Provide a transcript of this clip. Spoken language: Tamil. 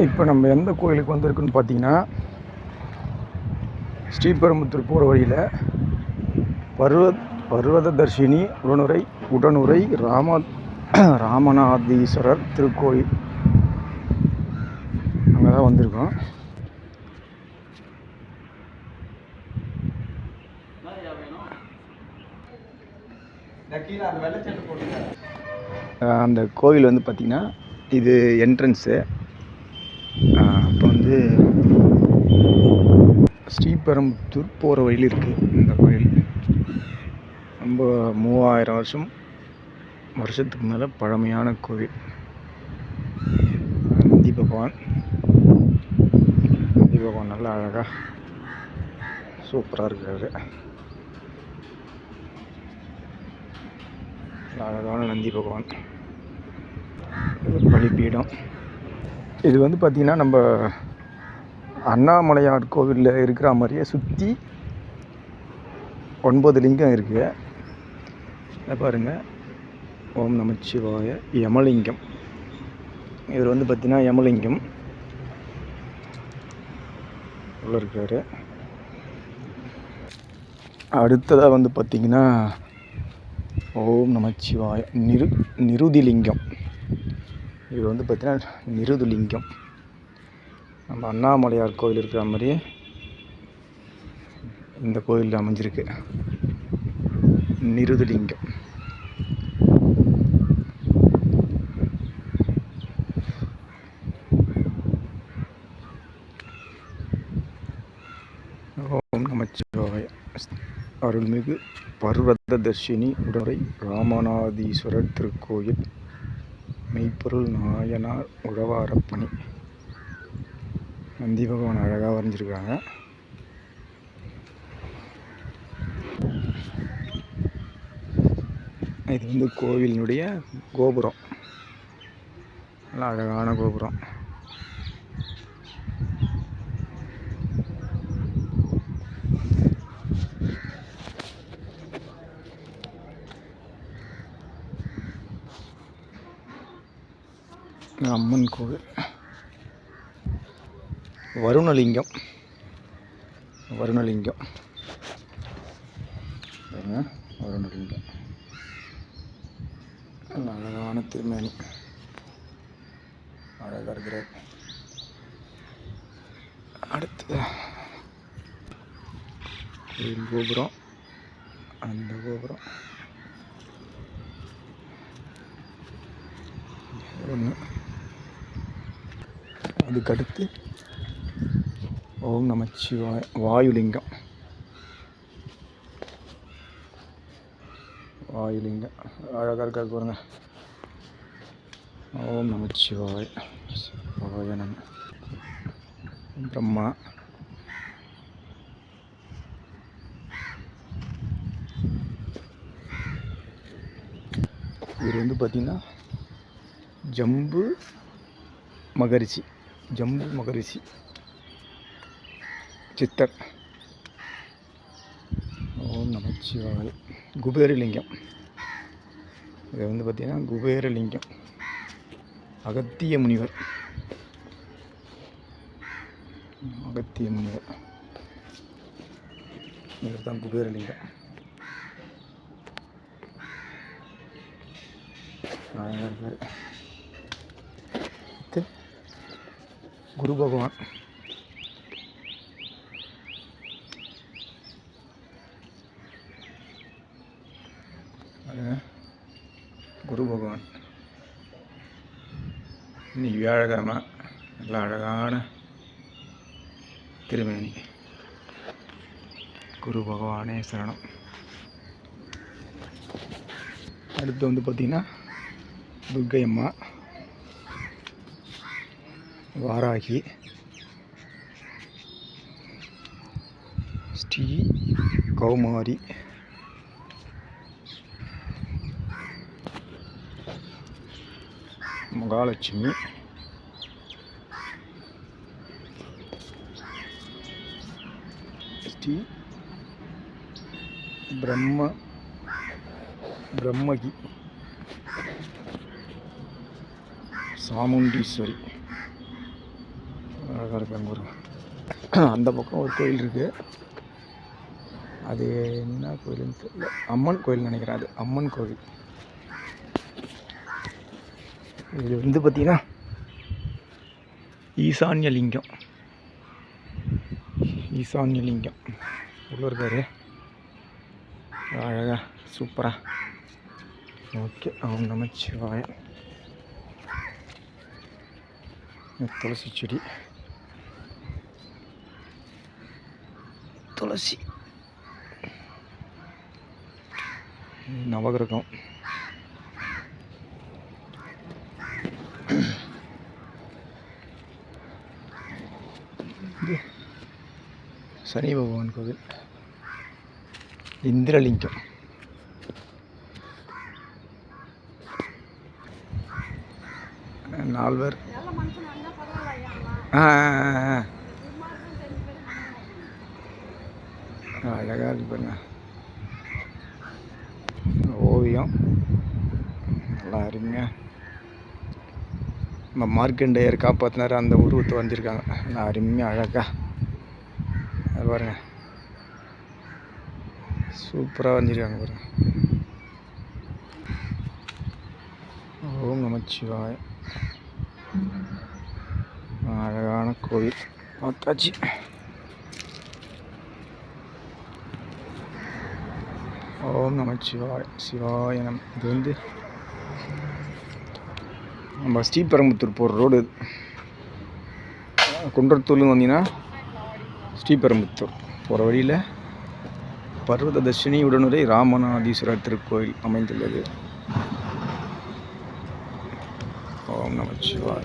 இப்போ நம்ம எந்த கோயிலுக்கு வந்திருக்குன்னு பார்த்தீங்கன்னா, ஸ்ரீபெரும்புத்தூர் போகிற வழியில் பர்வததர்ஷினி உடனுறை ராமநாதீஸ்வரர் திருக்கோயில் அங்கே தான் வந்திருக்கோம். அந்த கோவில் வந்து பார்த்திங்கன்னா, இது என்ட்ரன்ஸு. அப்போ வந்து ஸ்ரீபெரும்புத்தூர் போகிற வழியில் இருக்குது இந்த கோயில். ரொம்ப 3000 வருஷத்துக்கு மேலே பழமையான கோவில். நந்தி பகவான் நல்லா அழகாக சூப்பராக இருக்காரு. அழகான நந்தி பகவான். பலிபீடம். இது வந்து பார்த்திங்கன்னா, நம்ம அண்ணாமலையார் கோவிலில் இருக்கிற மாதிரியே சுற்றி 9 லிங்கம் இருக்குது. இதை பாருங்கள். ஓம் நமச்சிவாய யமலிங்கம். இவர் வந்து பார்த்திங்கன்னா யமலிங்கம் உள்ள இருக்கார். அடுத்ததாக வந்து பார்த்திங்கன்னா ஓம் நமச்சிவாய நிருதிலிங்கம். இது வந்து பார்த்திங்கன்னா நிருதிலிங்கம். நம்ம அண்ணாமலையார் கோயில் இருக்கிற மாதிரியே இந்த கோயிலில் அமைஞ்சிருக்கு நிருதிலிங்கம். ஓம் நமச்சிவாய. அருள்மிகு பர்வததர்ஷினி உடனுறை ராமநாதீஸ்வரர் திருக்கோயில். மெய்ப்பொருள் நாயனார் உழவாரப்பணி. நந்தி பகவான் அழகாக வரைஞ்சிருக்காங்க. இது வந்து கோவிலினுடைய கோபுரம். நல்லா அழகான கோபுரம். அம்மன் கோவில். வருணலிங்கம். வருணலிங்கம் அழகான திருமேனி. அழகாக இருக்கிறார். அடுத்தது கோபுரம். அந்த கோபுரம் ஒன்று. அதுக்கடுத்து ஓம் நமச்சிவாய வாயுலிங்கம். அழகாக இருக்காது பாருங்க. ஓம் நமச்சிவாய நம. பிரம்மா. இவர் வந்து பார்த்திங்கன்னா ஜம்பு மகரிஷி சித்தர். ஓம் நமச்சிவாய. குபேரலிங்கம். இது வந்து பார்த்திங்கன்னா குபேரலிங்கம். அகத்திய முனிவர். இவர் தான் குபேரலிங்கம். குரு பகவான். இன்னைக்கு வியாழக்கிழமை. நல்லா அழகான திருமேனி. குரு பகவானே சரணம். அடுத்து வந்து பார்த்திங்கன்னா துர்க்கை அம்மா, வாராகி, ஸ்ரீ கௌமாரி, மகாலட்சுமி, ஸ்ரீ பிரம்மகி, சாமுண்டீஸ்வரி. அழகாக இருக்கு அங்கே ஒரு அந்த பக்கம் ஒரு கோயில் இருக்குது. அது என்ன கோயிலுன்னு தெரியல, அம்மன் கோயில் நினைக்கிறேன். அது அம்மன் கோவில். இது வந்து பார்த்திங்கன்னா ஈசான்யலிங்கம். ஈசான்யலிங்கம் உள்ள இருக்காரு. அழகா சூப்பராக. ஓகே, ஓம் நமச்சிவாய. துளசி செடி, துளசி, நவகிரகம், சனி பகவான் கோவில், இந்திரலிங்கம், நால்வர். அழகாக இருக்கு பாருங்க ஓவியம். நல்லா அருமையாக நம்ம மார்க்கண்டேயர் காப்பாற்றினார் அந்த உருவத்தை வரைஞ்சிருக்காங்க. நல்லா அருமையாக அழகாக அது பாருங்க, சூப்பராக வரைஞ்சிருக்காங்க பாருங்க. ஓம் நமச்சிவாய. அழகான கோவில் பார்த்தாச்சு. ஓம் நமச்சிவாய. சிவாய நம். இது வந்து நம்ம ஸ்ரீபெரும்புத்தூர் போகிற ரோடு. குன்றத்தூர்லேருந்து வந்தீங்கன்னா ஸ்ரீபெரும்புத்தூர் போகிற வழியில் பர்வத தர்ஷினி உடனுரை ராமநாதீஸ்வரர் திருக்கோயில் அமைந்துள்ளது. ஓம் நமச்சிவாய.